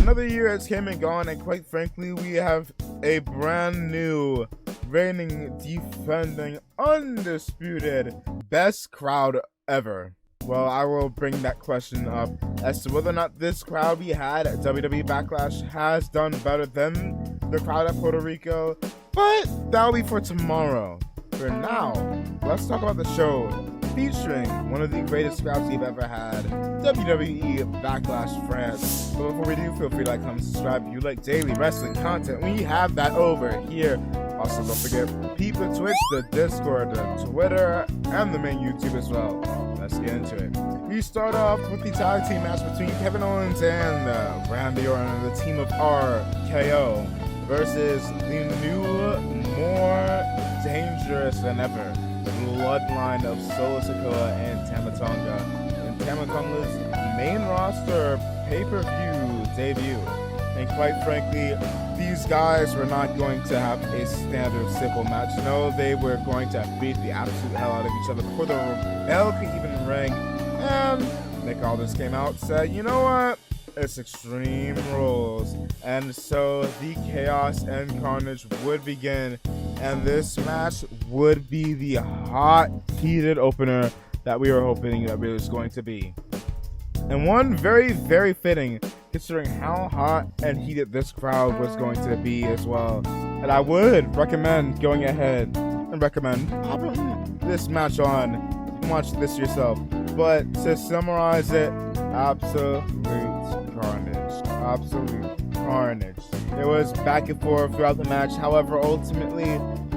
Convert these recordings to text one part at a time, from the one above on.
Another year has came and gone, and quite frankly, we have a brand new, reigning, defending, undisputed best crowd ever. Well, I will bring that question up as to whether or not this crowd we had at WWE Backlash has done better than the crowd at Puerto Rico, but that'll be for tomorrow. For now, let's talk about the show featuring one of the greatest crowds we've ever had, WWE Backlash France. But before we do, feel free to like, comment, subscribe if you like daily wrestling content. We have that over here. Also, don't forget, peep the Twitch, the Discord, the Twitter, and the main YouTube as well. Let's get into it. We start off with the tag team match between Kevin Owens and Randy Orton and the team of RKO versus the new, more dangerous than ever bloodline of Solo Sikoa and Tama Tonga in Tama Tonga's main roster pay-per-view debut. And quite frankly, these guys were not going to have a standard simple match. No, they were going to beat the absolute hell out of each other before the bell could even ring. And Nick Aldis came out and said, you know what? It's Extreme Rules. And so the chaos and carnage would begin, and this match would be the hot, heated opener that we were hoping that it was going to be. And one very, very fitting, considering how hot and heated this crowd was going to be as well. And I would recommend going ahead and recommend popping this match on. You can watch this yourself. But to summarize it, absolute carnage. Absolute carnage. It was back and forth throughout the match. However, ultimately,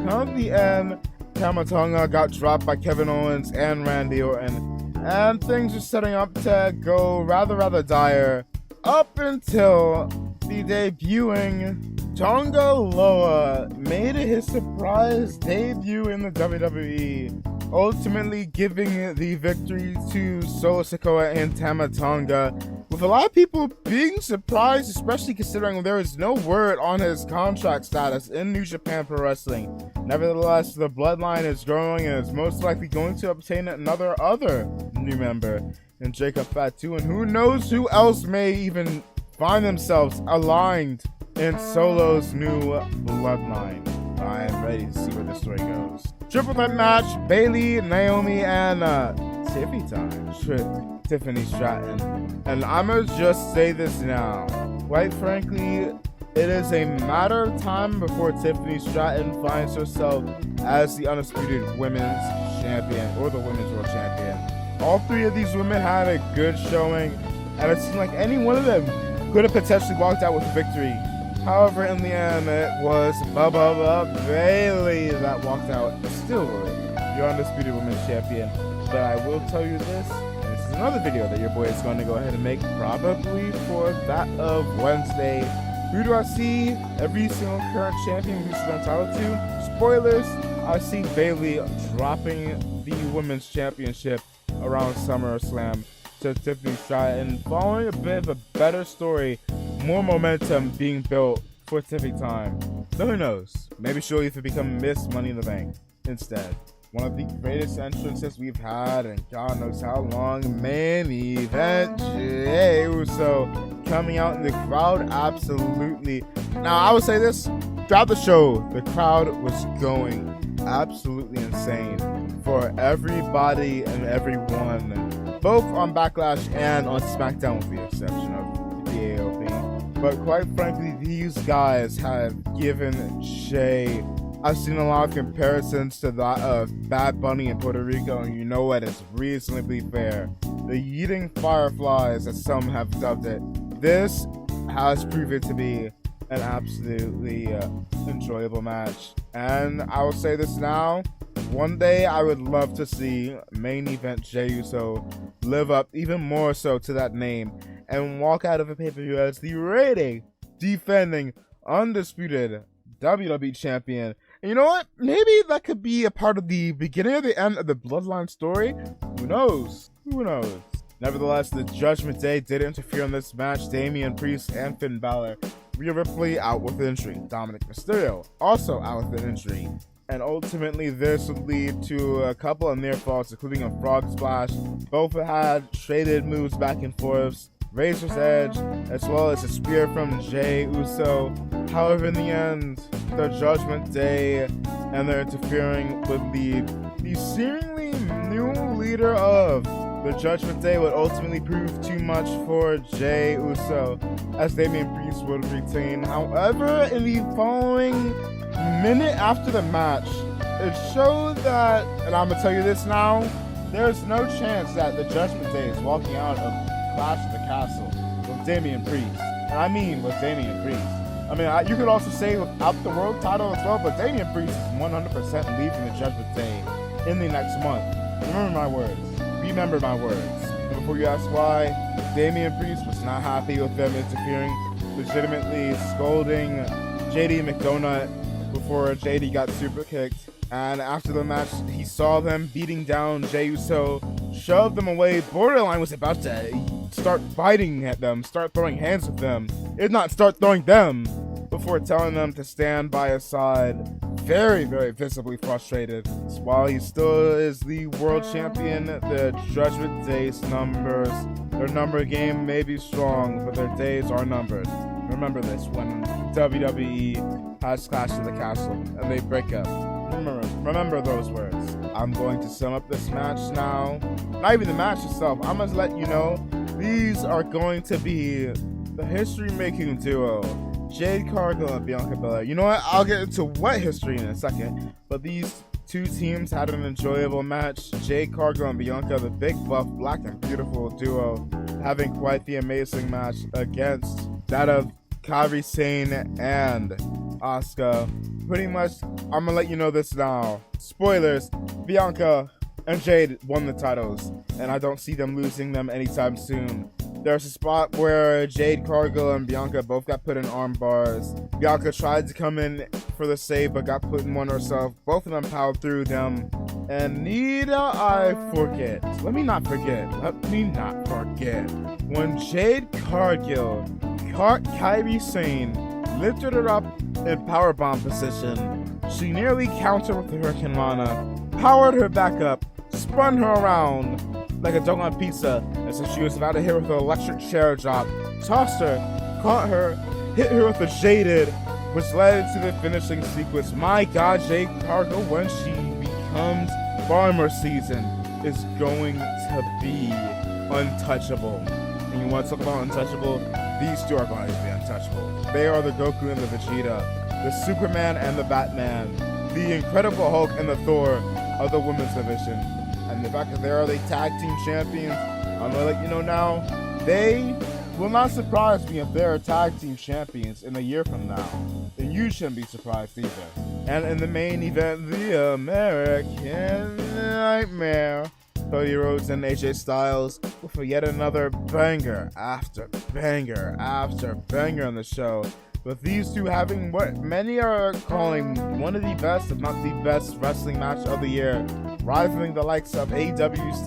come the end, Tama Tonga got dropped by Kevin Owens and Randy Orton. And things are setting up to go rather dire up until the debuting Tonga Loa made his surprise debut in the WWE, ultimately giving the victory to Solo Sikoa and Tama Tonga, with a lot of people being surprised, especially considering there is no word on his contract status in New Japan Pro Wrestling. Nevertheless, the bloodline is growing and is most likely going to obtain another new member in Jacob Fatu, and who knows who else may even find themselves aligned in Solo's new bloodline. I am ready to see where the story goes. Triple threat match: Bayley, Naomi, and Tiffany Stratton. And I'ma just say this now. Quite frankly, it is a matter of time before Tiffany Stratton finds herself as the undisputed women's champion, or the women's world champion. All three of these women had a good showing, and it seemed like any one of them could have potentially walked out with a victory. However, in the end, it was Bayley that walked out, still your undisputed women's champion. But I will tell you this is another video that your boy is going to go ahead and make, probably for that of Wednesday. Who do I see every single current champion who's entitled to? Spoilers, I see Bayley dropping the women's championship around SummerSlam to Tiffany Stratton, following a bit of a better story, more momentum being built for Tiffany time. So who knows? Maybe she'll even become Miss Money in the Bank instead. One of the greatest entrances we've had in God knows how long. Main event, Jey Uso coming out in the crowd, absolutely. Now, I would say this, throughout the show, the crowd was going absolutely insane for everybody and everyone, both on Backlash and on SmackDown, with the exception of the AOP. But quite frankly, these guys have given Jey. I've seen a lot of comparisons to that of Bad Bunny in Puerto Rico, and you know what, it's reasonably fair. The Eating Fireflies, as some have dubbed it. This has proven to be an absolutely enjoyable match. And I will say this now, one day I would love to see main event Jey Uso live up even more so to that name and walk out of a pay-per-view as the reigning, defending, undisputed WWE champion. And you know what? Maybe that could be a part of the beginning or the end of the Bloodline story. Who knows? Who knows? Nevertheless, the Judgment Day did interfere in this match. Damian Priest and Finn Balor. Rhea Ripley out with an injury. Dominic Mysterio also out with an injury. And ultimately, this would lead to a couple of near falls, including a frog splash. Both had traded moves back and forth. Razor's Edge, as well as a spear from Jey Uso. However, in the end, the Judgment Day and they're interfering with the seemingly new leader of the Judgment Day would ultimately prove too much for Jey Uso, as Damian Priest would retain. However, in the following minute after the match, it showed that, and I'm gonna tell you this now, there's no chance that the Judgment Day is walking out of Clash of the Castle with Damian Priest. And I mean with Damian Priest. I mean, you could also say without the world title as well, but Damian Priest is 100% leaving the Judgment Day in the next month. Remember my words. Remember my words. And before you ask why, Damian Priest was not happy with them interfering, legitimately scolding JD McDonagh before JD got super kicked. And after the match, he saw them beating down Jey Uso, shoved them away, borderline was about to start fighting at them, start throwing hands with them, if not start throwing them, before telling them to stand by his side. Very, very visibly frustrated. While he still is the world champion, the Judgment Day's numbers, their number game may be strong, but their days are numbered. Remember this when WWE has Clash of the Castle and they break up. Remember those words. I'm going to sum up this match now. Not even the match itself. I'm going to let you know these are going to be the history-making duo. Jade Cargill and Bianca Belair. You know what? I'll get into what history in a second. But these two teams had an enjoyable match. Jade Cargill and Bianca, the big buff, black and beautiful duo, having quite the amazing match against that of Kairi Sane and Asuka. Pretty much, I'm gonna let you know this now. Spoilers, Bianca and Jade won the titles, and I don't see them losing them anytime soon. There's a spot where Jade Cargill and Bianca both got put in arm bars. Bianca tried to come in for the save, but got put in one herself. Both of them powered through them. And let me not forget, when Jade Cargill caught Kairi Sane, lifted her up in powerbomb position, she nearly countered with the Hurricane Rana, powered her back up, spun her around like a dog on pizza, and so she was about to hit her with an electric chair drop, tossed her, caught her, hit her with a jaded, which led to the finishing sequence. My God, Jade Cargill, when she becomes Farmer Season, is going to be untouchable. And you want to talk about untouchable? These two are going to be untouchable. They are the Goku and the Vegeta, the Superman and the Batman, the Incredible Hulk and the Thor of the women's division. And the fact that they are the tag team champions, I'm gonna let you know now, they will not surprise me if they're tag team champions in a year from now. And you shouldn't be surprised either. And in the main event, the American Nightmare, Cody Rhodes and AJ Styles with yet another banger after banger after banger on the show, with these two having what many are calling one of the best, if not the best, wrestling match of the year, rivaling the likes of AEW's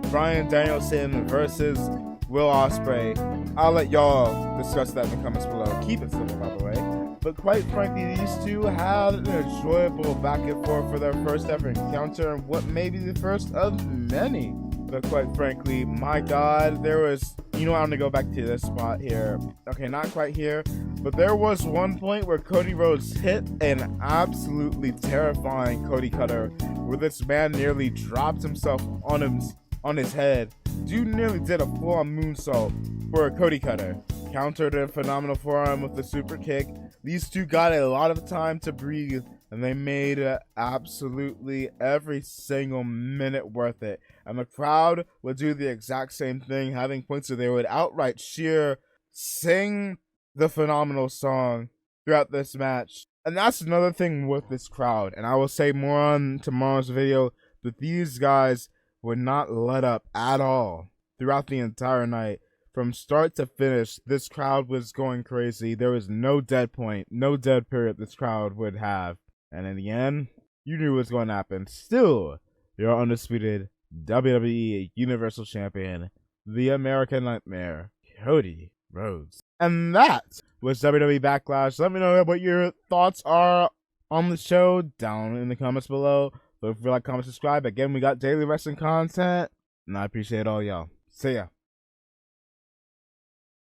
Bryan Danielson versus Will Ospreay. I'll let y'all discuss that in the comments below. Keep it simple, by the way. But quite frankly, these two had an enjoyable back and forth for their first ever encounter, and what may be the first of many. But quite frankly, my God, there was, I'm gonna go back to this spot here. Okay, not quite here, but there was one point where Cody Rhodes hit an absolutely terrifying Cody Cutter, where this man nearly dropped himself on his head. Dude nearly did a full-on moonsault for a Cody Cutter. Countered a phenomenal forearm with the super kick. These two got a lot of time to breathe, and they made absolutely every single minute worth it. And the crowd would do the exact same thing, having points where they would outright cheer, sing the phenomenal song throughout this match. And that's another thing with this crowd, and I will say more on tomorrow's video, but these guys would not let up at all throughout the entire night. From start to finish, this crowd was going crazy. There was no dead point, no dead period this crowd would have. And in the end, you knew what was going to happen. Still, your undisputed WWE Universal Champion, the American Nightmare, Cody Rhodes. And that was WWE Backlash. Let me know what your thoughts are on the show down in the comments below. So if you like, comment, subscribe. Again, we got daily wrestling content, and I appreciate all y'all. See ya.